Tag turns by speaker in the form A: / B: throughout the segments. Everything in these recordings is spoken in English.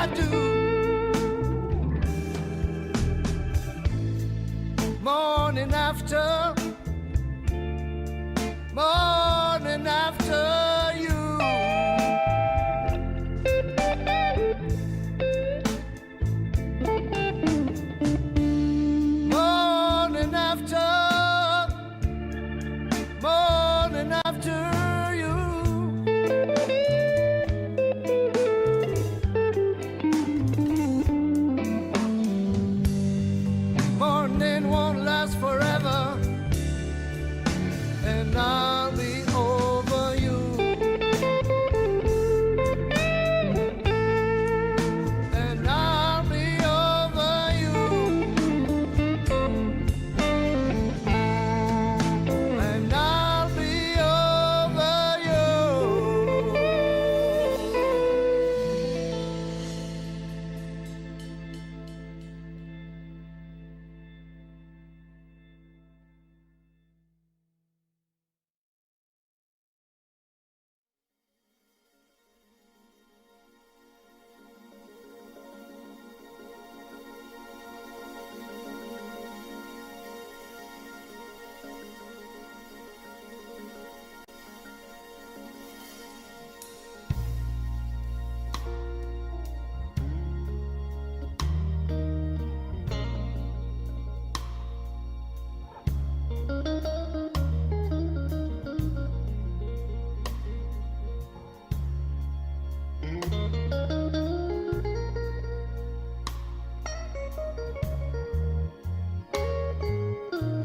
A: I do. Morning after, morning after you. Morning after, morning after you. Morning won't last forever, and I'll be over you. And I'll be over you. And I'll be over you.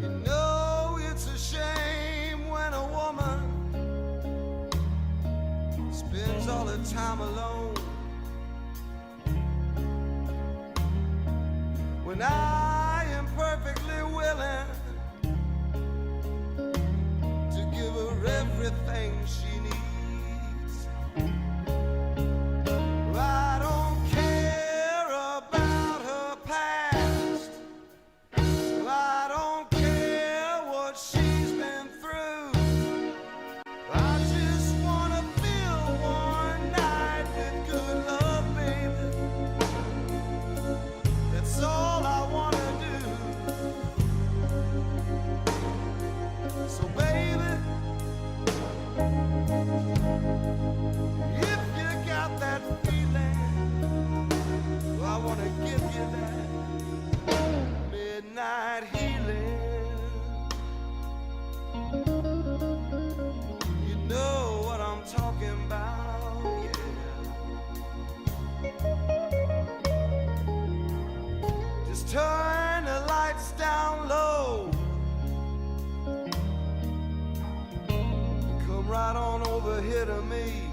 A: You know it's a shame when a woman spends all her time alone. When I am perfectly willing to give her everything she needs. I don't care about her past. I don't care what she's been through. I just wanna feel one night with good love, baby. That's all I wanna do. So baby, if you got that feeling, I wanna give you that midnight healing. You know what I'm talking about, yeah. Just turn the lights down low. Come right on over here to me.